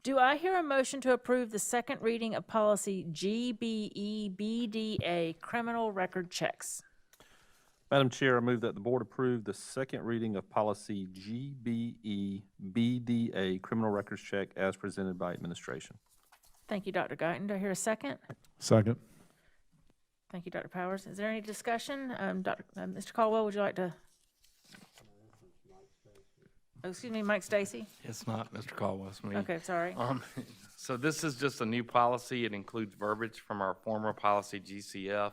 Do I hear a motion to approve the second reading of policy GBEBDA, criminal record checks? Madam Chair, I move that the board approve the second reading of policy GBEBDA, criminal records check, as presented by administration. Thank you, Dr. Guyton. Do I hear a second? Second. Thank you, Dr. Powers. Is there any discussion? Mr. Caldwell, would you like to? Oh, excuse me, Mike Stacy? It's not Mr. Caldwell, it's me. Okay, sorry. So this is just a new policy. It includes verbiage from our former policy GCF.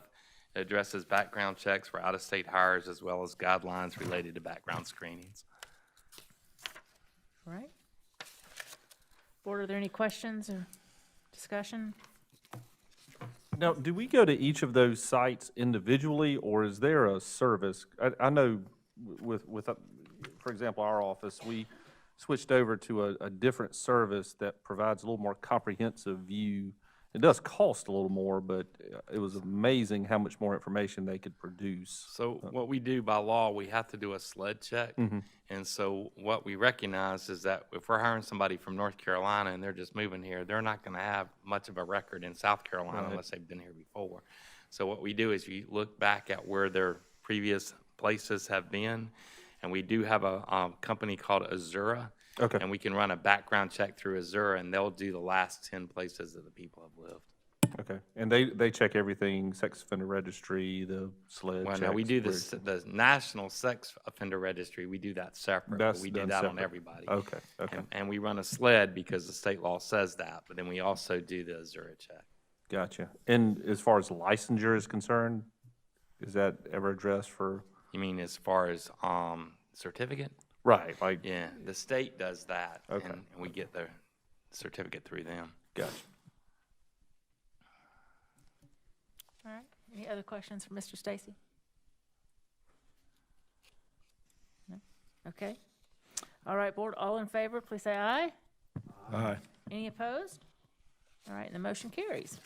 It addresses background checks for out-of-state hires as well as guidelines related to background screenings. All right. Board, are there any questions or discussion? Now, do we go to each of those sites individually, or is there a service? I know with for example, our office, we switched over to a different service that provides a little more comprehensive view. It does cost a little more, but it was amazing how much more information they could produce. So what we do by law, we have to do a SLED check. And so what we recognize is that if we're hiring somebody from North Carolina and they're just moving here, they're not going to have much of a record in South Carolina unless they've been here before. So what we do is we look back at where their previous places have been. And we do have a company called Azura. Okay. And we can run a background check through Azura, and they'll do the last 10 places that the people have lived. Okay. And they check everything, sex offender registry, the SLED Well, checks. no, we do the National Sex Offender Registry. We do that separate. That's But we do done that on separate. everybody. Okay, okay. And we run a SLED because the state law says that, but then we also do the Azura check. Gotcha. And as far as licensure is concerned, is that ever addressed for? You mean as far as certificate? Right, like. Yeah, the state does that. Okay. And we get the certificate through them. Gotcha. All right. Any other questions for Mr. Stacy? No? Okay. All right, board, all in favor, please say aye. Aye. Any opposed? All right, and the motion carries.